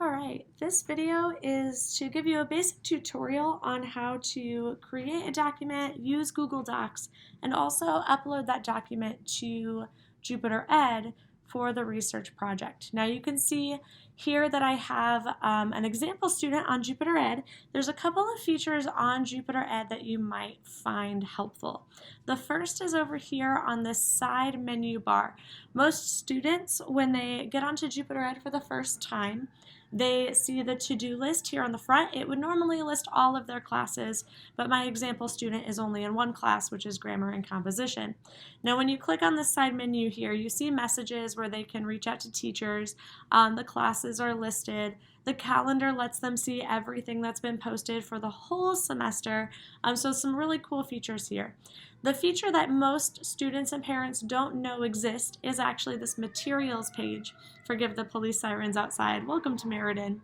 Alright, this video is to give you a basic tutorial on how to create a document, use Google Docs, and also upload that document to Jupiter Ed for the research project. Now you can see here that I have an example student on Jupiter Ed. There's a couple of features on Jupiter Ed that you might find helpful. The first is over here on this side menu bar. Most students, when they get onto Jupiter Ed for the first time, they see the to-do list here on the front. It would normally list all of their classes, but my example student is only in one class, which is grammar and composition. Now, when you click on the side menu here, you see messages where they can reach out to teachers. The classes are listed. The calendar lets them see everything that's been posted for the whole semester. So some really cool features here. The feature that most students and parents don't know exists is actually this materials page. Forgive the police sirens outside. Welcome to Meriden.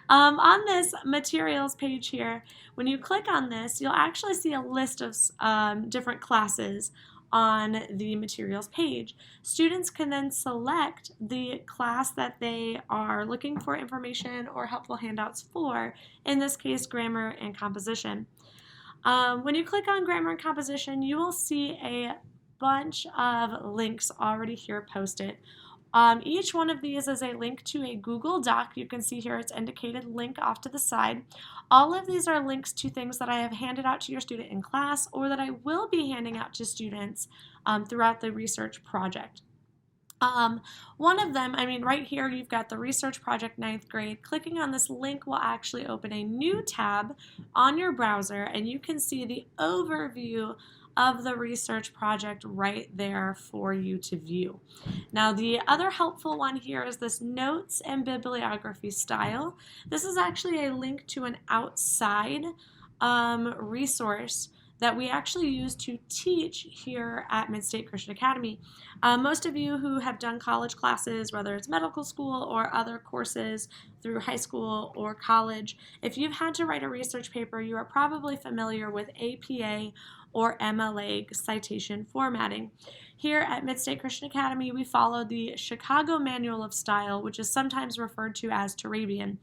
On this materials page here, when you click on this, you'll actually see a list of different classes on the materials page. Students can then select the class that they are looking for information or helpful handouts for, in this case, grammar and composition. When you click on grammar and composition, you will see a bunch of links already here posted. Each one of these is a link to a Google Doc. You can see here it's indicated link off to the side. All of these are links to things that I have handed out to your student in class or that I will be handing out to students throughout the research project. One of them, right here you've got the research project 9th grade. Clicking on this link will actually open a new tab on your browser and you can see the overview of the research project right there for you to view. Now the other helpful one here is this notes and bibliography style. This is actually a link to an outside resource that we actually use to teach here at Mid-State Christian Academy. Most of you who have done college classes, whether it's medical school or other courses through high school or college, if you've had to write a research paper, you are probably familiar with APA or MLA citation formatting. Here at Mid-State Christian Academy, we follow the Chicago Manual of Style, which is sometimes referred to as Turabian.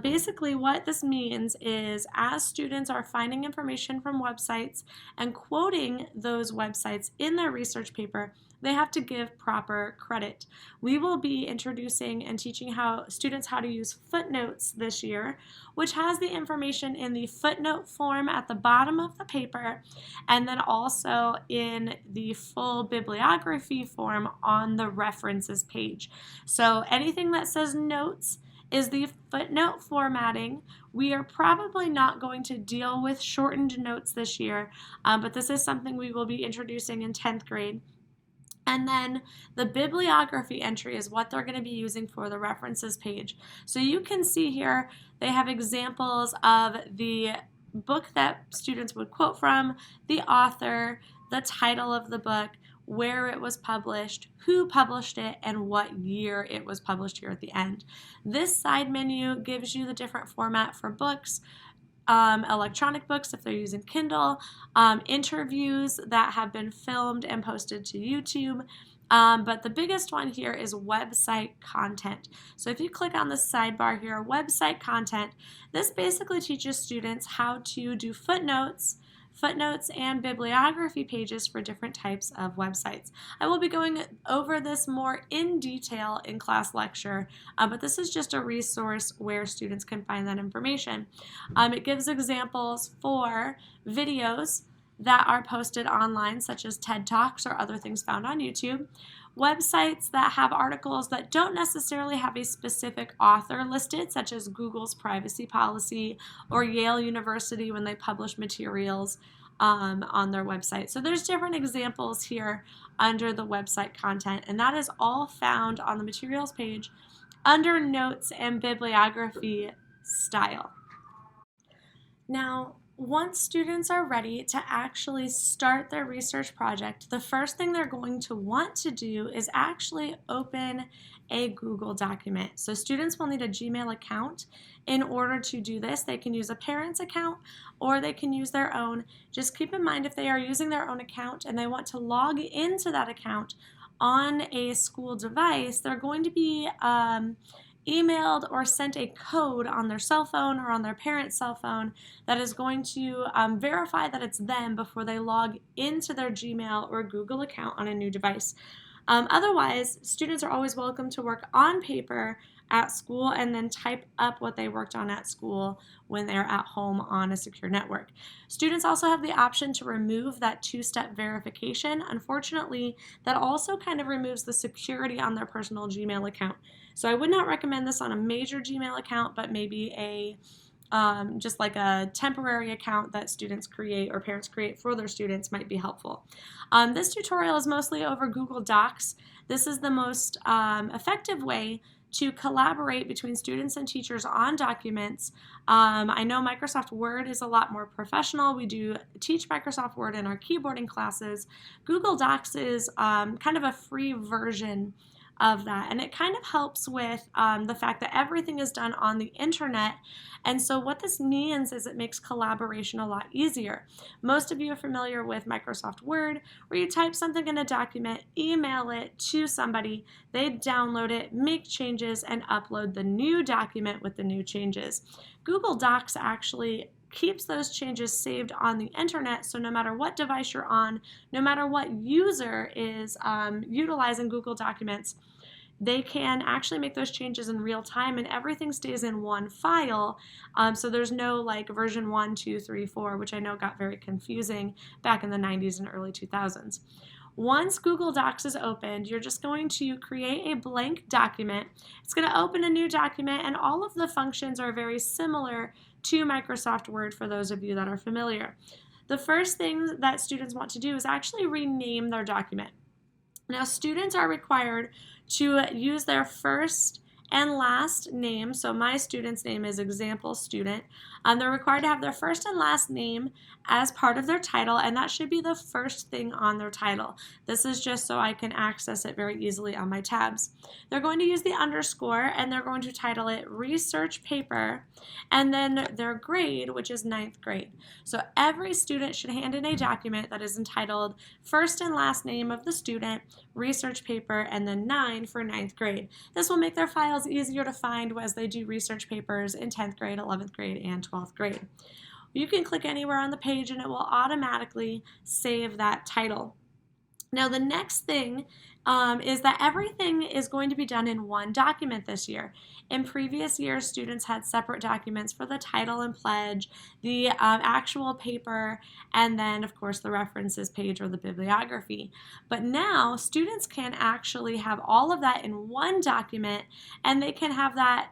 Basically what this means is as students are finding information from websites and quoting those websites in their research paper, they have to give proper credit. We will be introducing and teaching students how to use footnotes this year, which has the information in the footnote form at the bottom of the paper and then also in the full bibliography form on the references page. So anything that says notes is the footnote formatting. We are probably not going to deal with shortened notes this year, but this is something we will be introducing in 10th grade. And then the bibliography entry is what they're going to be using for the references page. So you can see here they have examples of the book that students would quote from, the author, the title of the book, where it was published, who published it, and what year it was published here at the end. This side menu gives you the different format for books, electronic books if they're using Kindle, interviews that have been filmed and posted to YouTube, but the biggest one here is website content. So if you click on the sidebar here, website content, this basically teaches students how to do footnotes and bibliography pages for different types of websites. I will be going over this more in detail in class lecture, but this is just a resource where students can find that information. It gives examples for videos that are posted online, such as TED Talks or other things found on YouTube. Websites that have articles that don't necessarily have a specific author listed, such as Google's privacy policy or Yale University when they publish materials on their website. So there's different examples here under the website content, and that is all found on the materials page under notes and bibliography style. Now, once students are ready to actually start their research project, the first thing they're going to want to do is actually open a Google document. So students will need a Gmail account in order to do this. They can use a parent's account or they can use their own. Just keep in mind if they are using their own account and they want to log into that account on a school device, they're going to be emailed or sent a code on their cell phone or on their parent's cell phone that is going to verify that it's them before they log into their Gmail or Google account on a new device. Otherwise, students are always welcome to work on paper at school and then type up what they worked on at school when they're at home on a secure network. Students also have the option to remove that two-step verification. Unfortunately, that also kind of removes the security on their personal Gmail account. So I would not recommend this on a major Gmail account, but maybe a just like a temporary account that students create or parents create for their students might be helpful. This tutorial is mostly over Google Docs. This is the most effective way to collaborate between students and teachers on documents. I know Microsoft Word is a lot more professional. We do teach Microsoft Word in our keyboarding classes. Google Docs is kind of a free version of that, and it kind of helps with the fact that everything is done on the internet. And so what this means is it makes collaboration a lot easier. Most of you are familiar with Microsoft Word, where you type something in a document, email it to somebody, they download it, make changes, and upload the new document with the new changes. Google Docs actually keeps those changes saved on the internet, so no matter what device you're on, no matter what user is utilizing Google Documents, they can actually make those changes in real time, and everything stays in one file. So there's no like version 1, 2, 3, 4, which I know got very confusing back in the 90s and early 2000s. Once Google Docs is opened, you're just going to create a blank document. It's going to open a new document, and all of the functions are very similar to Microsoft Word for those of you that are familiar. The first thing that students want to do is actually rename their document. Now, students are required to use their first and last name. So my student's name is Example Student. They're required to have their first and last name as part of their title, and that should be the first thing on their title. This is just so I can access it very easily on my tabs. They're going to use the underscore, and they're going to title it Research Paper, and then their grade, which is 9th grade. So every student should hand in a document that is entitled First and Last Name of the Student, Research Paper, and then 9 for 9th grade. This will make their files easier to find as they do research papers in 10th grade, 11th grade, and 12th grade. You can click anywhere on the page and it will automatically save that title. Now the next thing is that everything is going to be done in one document this year. In previous years, students had separate documents for the title and pledge, the actual paper, and then of course the references page or the bibliography. But now students can actually have all of that in one document, and they can have that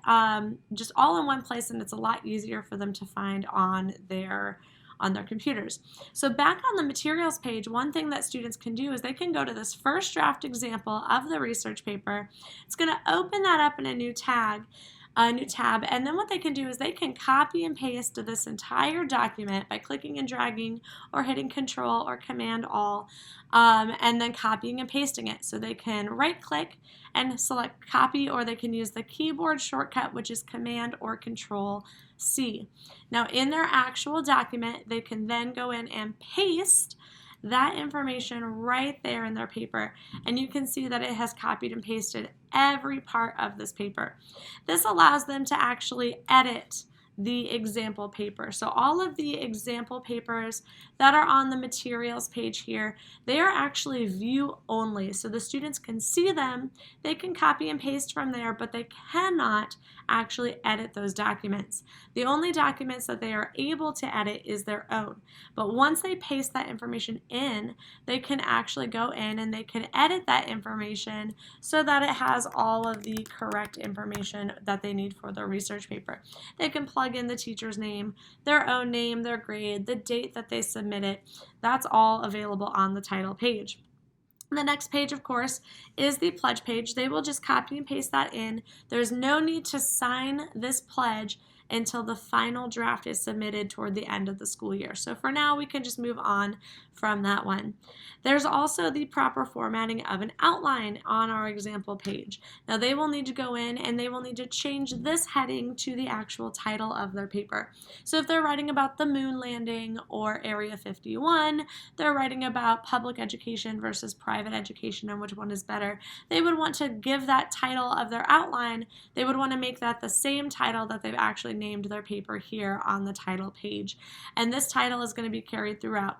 just all in one place, and it's a lot easier for them to find on their computers. So back on the materials page, one thing that students can do is they can go to this first draft example of the research paper. It's going to open that up in a new tab, and then what they can do is they can copy and paste this entire document by clicking and dragging or hitting Control or Command All, and then copying and pasting it. So they can right click and select copy, or they can use the keyboard shortcut, which is Command or Control C. Now in their actual document, they can then go in and paste that information right there in their paper, and you can see that it has copied and pasted every part of this paper. This allows them to actually edit the example paper. So all of the example papers that are on the materials page here, they are actually view only. So the students can see them, they can copy and paste from there, but they cannot actually edit those documents. The only documents that they are able to edit is their own. But once they paste that information in, they can actually go in and they can edit that information so that it has all of the correct information that they need for their research paper. They can plug in the teacher's name, their own name, their grade, the date that they submit it. That's all available on the title page. The next page, of course, is the pledge page. They will just copy and paste that in. There's no need to sign this pledge until the final draft is submitted toward the end of the school year. So for now, we can just move on from that one. There's also the proper formatting of an outline on our example page. Now they will need to go in and they will need to change this heading to the actual title of their paper. So if they're writing about the moon landing or Area 51, they're writing about public education versus private education and which one is better, they would want to give that title of their outline, they would want to make that the same title that they've actually named their paper here on the title page. And this title is going to be carried throughout.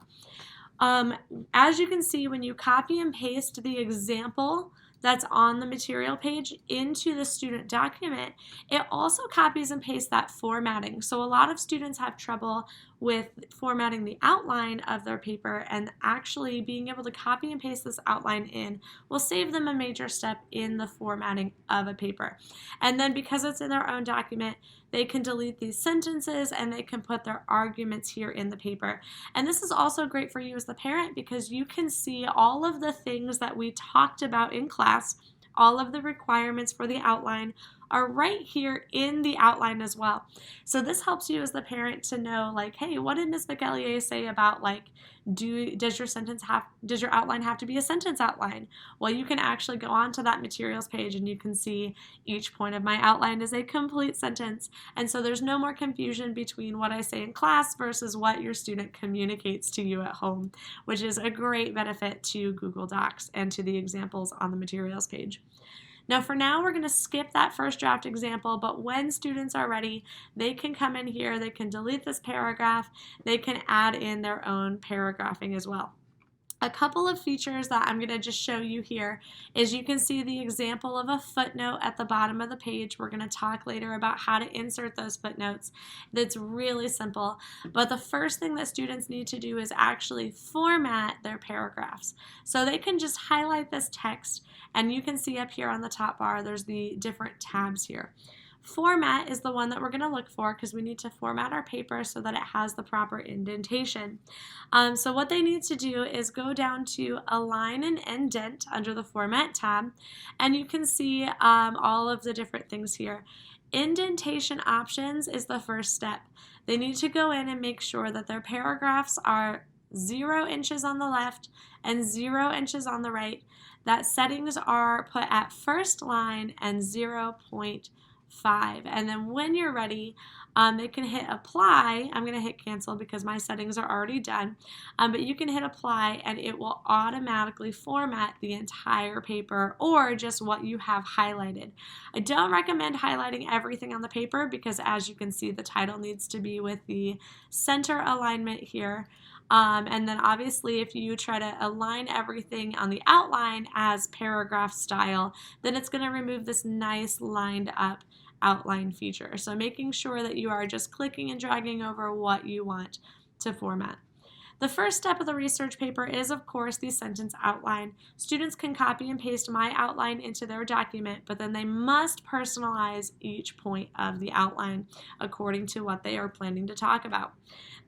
As you can see, when you copy and paste the example that's on the material page into the student document, it also copies and pastes that formatting. So a lot of students have trouble with formatting the outline of their paper, and actually being able to copy and paste this outline in will save them a major step in the formatting of a paper. And then because it's in their own document, they can delete these sentences and they can put their arguments here in the paper. And this is also great for you as the parent because you can see all of the things that we talked about in class, all of the requirements for the outline are right here in the outline as well. So this helps you as the parent to know, like, hey, what did Ms. McEllier say about, like, does your outline have to be a sentence outline? Well, you can actually go onto that materials page and you can see each point of my outline is a complete sentence. And so there's no more confusion between what I say in class versus what your student communicates to you at home, which is a great benefit to Google Docs and to the examples on the materials page. Now for now, we're going to skip that first draft example, but when students are ready, they can come in here, they can delete this paragraph, they can add in their own paragraphing as well. A couple of features that I'm going to just show you here is you can see the example of a footnote at the bottom of the page. We're going to talk later about how to insert those footnotes. That's really simple. But the first thing that students need to do is actually format their paragraphs. So they can just highlight this text, and you can see up here on the top bar, there's the different tabs here. Format is the one that we're going to look for because we need to format our paper so that it has the proper indentation. So what they need to do is go down to Align and Indent under the Format tab, and you can see all of the different things here. Indentation options is the first step. They need to go in and make sure that their paragraphs are 0 inches on the left and 0 inches on the right, that settings are put at first line and 0.5. And then when you're ready, they can hit apply. I'm going to hit cancel because my settings are already done, but you can hit apply and it will automatically format the entire paper or just what you have highlighted. I don't recommend highlighting everything on the paper because, as you can see, the title needs to be with the center alignment here. And then obviously if you try to align everything on the outline as paragraph style, then it's going to remove this nice lined up outline feature. So making sure that you are just clicking and dragging over what you want to format. The first step of the research paper is, of course, the sentence outline. Students can copy and paste my outline into their document, but then they must personalize each point of the outline according to what they are planning to talk about.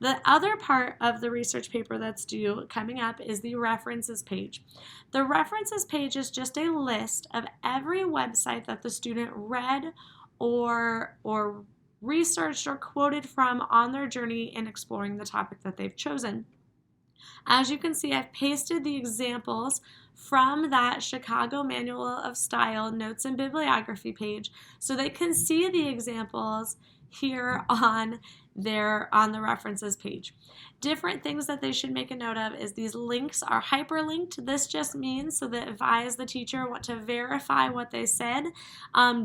The other part of the research paper that's due coming up is the references page. The references page is just a list of every website that the student read or researched or quoted from on their journey in exploring the topic that they've chosen. As you can see, I've pasted the examples from that Chicago Manual of Style Notes and Bibliography page so they can see the examples here on the references page. Different things that they should make a note of is these links are hyperlinked. This just means so that if I as the teacher want to verify what they said,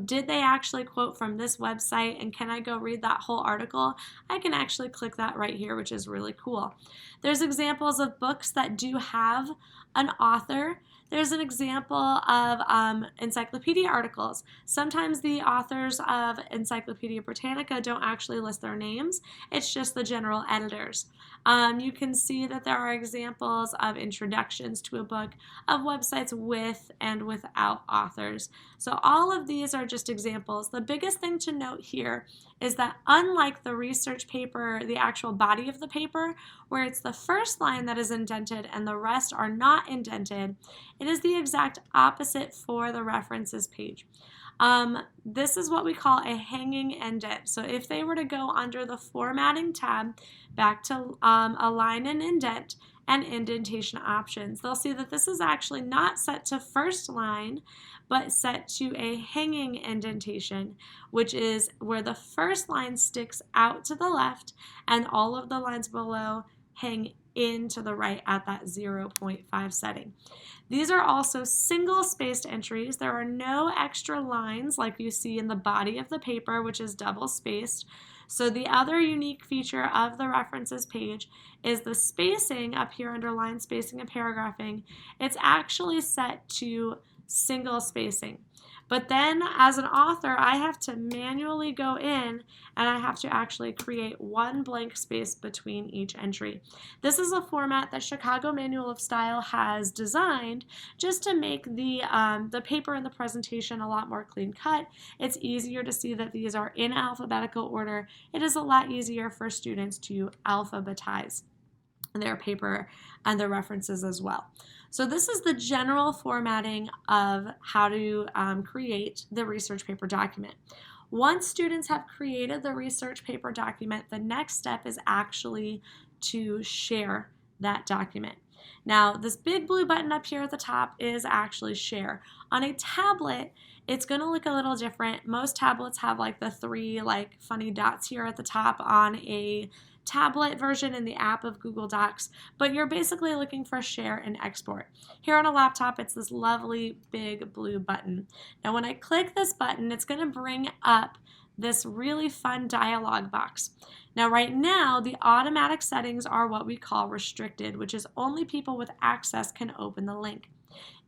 did they actually quote from this website and can I go read that whole article, I can actually click that right here, which is really cool. There's examples of books that do have an author. There's an example of encyclopedia articles. Sometimes the authors of Encyclopedia Britannica don't actually list their names. It's just the general editors. You can see that there are examples of introductions to a book, of websites with and without authors. So all of these are just examples. The biggest thing to note here is that unlike the research paper, the actual body of the paper, where it's the first line that is indented and the rest are not indented, it is the exact opposite for the references page. This is what we call a hanging indent. So if they were to go under the formatting tab back to align and indent and indentation options, they'll see that this is actually not set to first line, but set to a hanging indentation, which is where the first line sticks out to the left and all of the lines below hang in to the right at that 0.5 setting. These are also single spaced entries. There are no extra lines like you see in the body of the paper, which is double spaced. So the other unique feature of the references page is the spacing up here under line spacing and paragraphing. It's actually set to single spacing. But then as an author, I have to manually go in and I have to actually create one blank space between each entry. This is a format that Chicago Manual of Style has designed just to make the paper and the presentation a lot more clean cut. It's easier to see that these are in alphabetical order. It is a lot easier for students to alphabetize their paper and their references as well. So this is the general formatting of how to create the research paper document. Once students have created the research paper document, the next step is actually to share that document. Now, this big blue button up here at the top is actually share. On a tablet, it's going to look a little different. Most tablets have like the three like funny dots here at the top on a tablet version in the app of Google Docs, but you're basically looking for share and export. Here on a laptop, it's this lovely big blue button. Now, when I click this button, it's going to bring up this really fun dialog box. Now, right now, the automatic settings are what we call restricted, which is only people with access can open the link.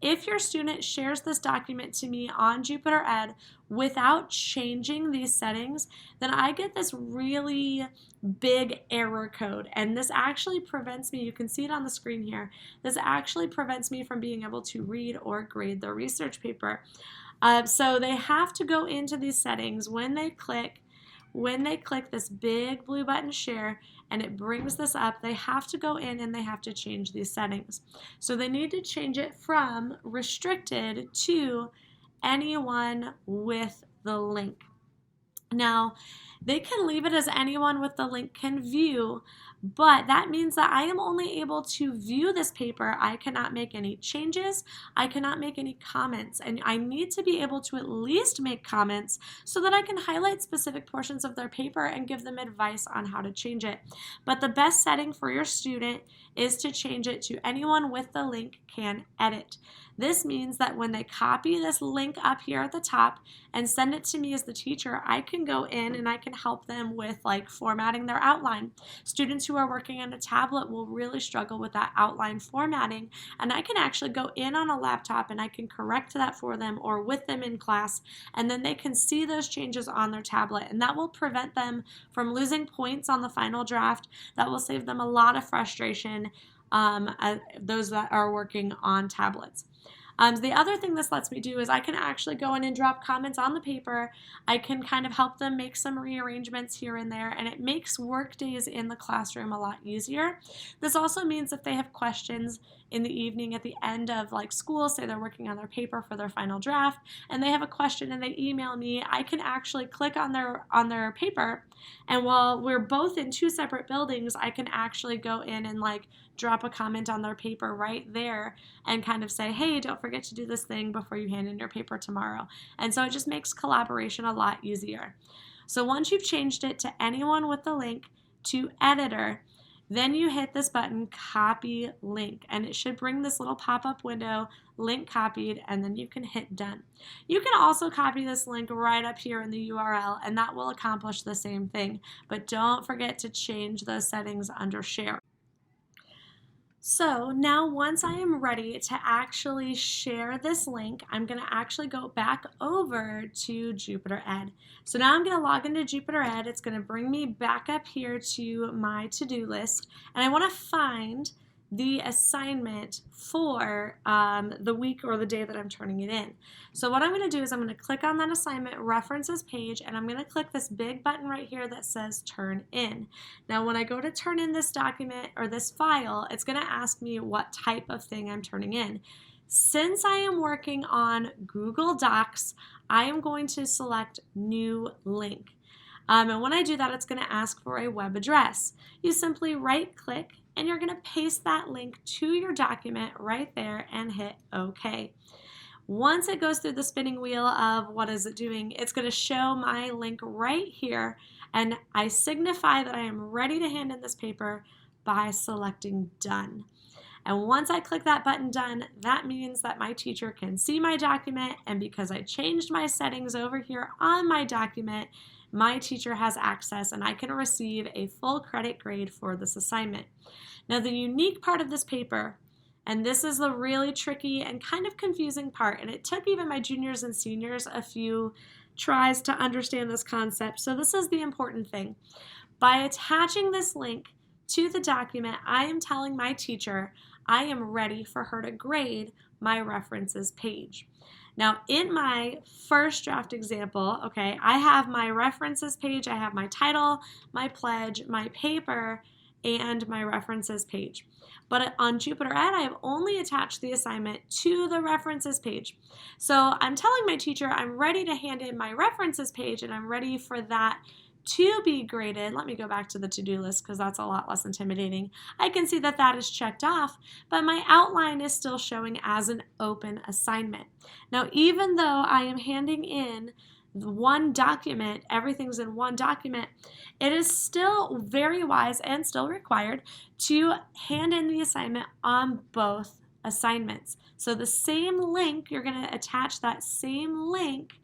If your student shares this document to me on Jupiter Ed without changing these settings, then I get this really big error code. And this actually prevents me, you can see it on the screen here, this actually prevents me from being able to read or grade the research paper. So they have to go into these settings when they click this big blue button share and it brings this up, they have to go in and they have to change these settings. So they need to change it from restricted to anyone with the link. Now, they can leave it as anyone with the link can view, but that means that I am only able to view this paper. I cannot make any changes. I cannot make any comments, and I need to be able to at least make comments so that I can highlight specific portions of their paper and give them advice on how to change it. But the best setting for your student is to change it to anyone with the link can edit. This means that when they copy this link up here at the top and send it to me as the teacher, I can go in and I can help them with like formatting their outline. Students who are working on a tablet will really struggle with that outline formatting, and I can actually go in on a laptop and I can correct that for them or with them in class, and then they can see those changes on their tablet, and that will prevent them from losing points on the final draft. That will save them a lot of frustration, those that are working on tablets. The other thing this lets me do is I can actually go in and drop comments on the paper. I can kind of help them make some rearrangements here and there, and it makes work days in the classroom a lot easier. This also means if they have questions in the evening at the end of like school, say they're working on their paper for their final draft, and they have a question and they email me, I can actually click on their paper, and while we're both in two separate buildings, I can actually go in and like drop a comment on their paper right there and kind of say, hey, don't forget to do this thing before you hand in your paper tomorrow. And so it just makes collaboration a lot easier. So once you've changed it to anyone with the link to editor, then you hit this button, copy link, and it should bring this little pop-up window, link copied, and then you can hit done. You can also copy this link right up here in the URL, and that will accomplish the same thing. But don't forget to change those settings under share. So now once I am ready to actually share this link, I'm going to actually go back over to Jupiter Ed. So now I'm going to log into Jupiter Ed. It's going to bring me back up here to my to-do list, and I want to find the assignment for the week or the day that I'm turning it in. So what I'm going to do is I'm going to click on that assignment references page, and I'm going to click this big button right here that says turn in. Now when I go to turn in this document or this file, it's going to ask me what type of thing I'm turning in. Since I am working on Google Docs, I am going to select new link. And when I do that, it's going to ask for a web address. You simply right click and you're going to paste that link to your document right there and hit OK. Once it goes through the spinning wheel of what is it doing, it's going to show my link right here, and I signify that I am ready to hand in this paper by selecting done. And once I click that button done, that means that my teacher can see my document, and because I changed my settings over here on my document, my teacher has access and I can receive a full credit grade for this assignment. Now the unique part of this paper, and this is the really tricky and kind of confusing part, and it took even my juniors and seniors a few tries to understand this concept, so this is the important thing. By attaching this link to the document, I am telling my teacher I am ready for her to grade my references page. Now in my first draft example, okay, I have my references page, I have my title, my pledge, my paper, and my references page. But on Jupiter Ed, I have only attached the assignment to the references page. So I'm telling my teacher I'm ready to hand in my references page and I'm ready for that to be graded. Let me go back to the to-do list because that's a lot less intimidating. I can see that that is checked off, but my outline is still showing as an open assignment. Now, even though I am handing in one document, everything's in one document, it is still very wise and still required to hand in the assignment on both assignments. So the same link, you're going to attach that same link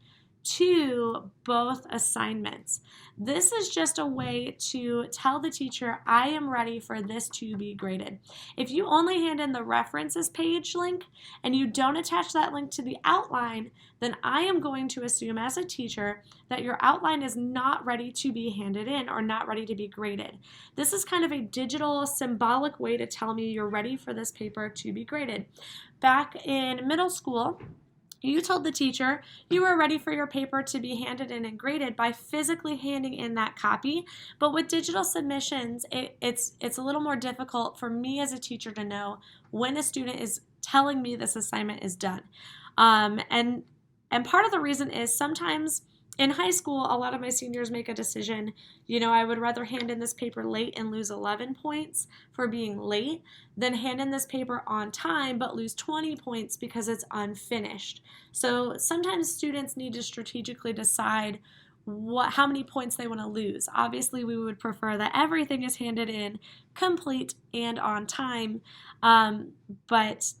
to both assignments. This is just a way to tell the teacher I am ready for this to be graded. If you only hand in the references page link and you don't attach that link to the outline, then I am going to assume as a teacher that your outline is not ready to be handed in or not ready to be graded. This is kind of a digital symbolic way to tell me you're ready for this paper to be graded. Back in middle school, you told the teacher you were ready for your paper to be handed in and graded by physically handing in that copy. But with digital submissions, it's a little more difficult for me as a teacher to know when a student is telling me this assignment is done. And part of the reason is sometimes in high school, a lot of my seniors make a decision, I would rather hand in this paper late and lose 11 points for being late than hand in this paper on time but lose 20 points because it's unfinished. So sometimes students need to strategically decide how many points they want to lose. Obviously, we would prefer that everything is handed in complete and on time, but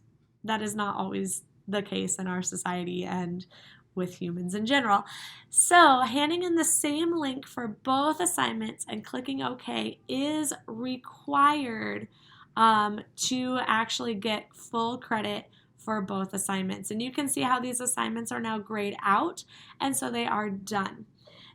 that is not always the case in our society and with humans in general. So handing in the same link for both assignments and clicking OK is required to actually get full credit for both assignments. And you can see how these assignments are now grayed out, and so they are done.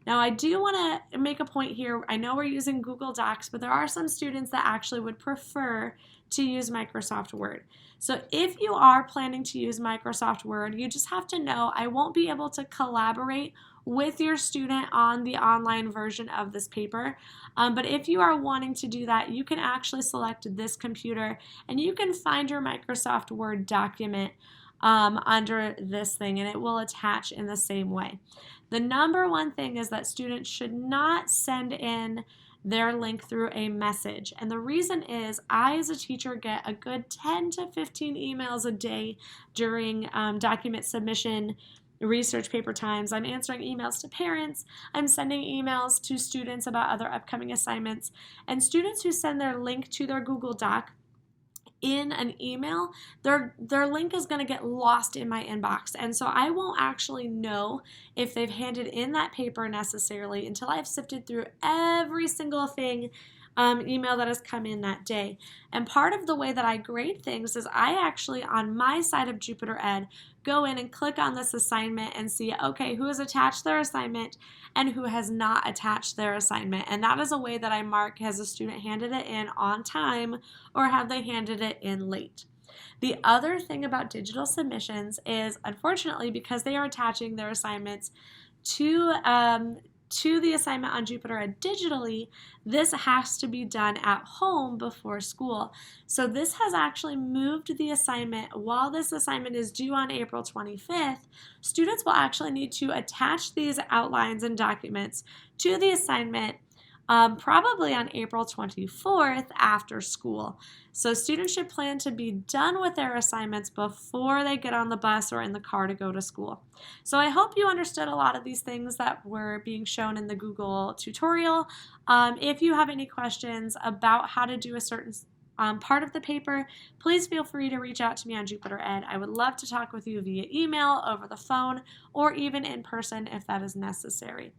Now I do want to make a point here. I know we're using Google Docs, but there are some students that actually would prefer to use Microsoft Word. So if you are planning to use Microsoft Word, you just have to know I won't be able to collaborate with your student on the online version of this paper. But if you are wanting to do that, you can actually select this computer and you can find your Microsoft Word document under this thing, and it will attach in the same way. The number one thing is that students should not send in their link through a message. And the reason is I as a teacher get a good 10 to 15 emails a day during document submission research paper times. I'm answering emails to parents. I'm sending emails to students about other upcoming assignments. And students who send their link to their Google Doc in an email, their link is going to get lost in my inbox. And so I won't actually know if they've handed in that paper necessarily until I've sifted through every single thing email that has come in that day. And part of the way that I grade things is I actually, on my side of Jupiter Ed, go in and click on this assignment and see, okay, who has attached their assignment and who has not attached their assignment. And that is a way that I mark, has a student handed it in on time or have they handed it in late. The other thing about digital submissions is, unfortunately, because they are attaching their assignments to the assignment on Jupiter Ed digitally, this has to be done at home before school. So this has actually moved the assignment. While this assignment is due on April 25th, students will actually need to attach these outlines and documents to the assignment probably on April 24th after school. So students should plan to be done with their assignments before they get on the bus or in the car to go to school. So I hope you understood a lot of these things that were being shown in the Google tutorial. If you have any questions about how to do a certain part of the paper, please feel free to reach out to me on Jupiter Ed. I would love to talk with you via email, over the phone, or even in person if that is necessary.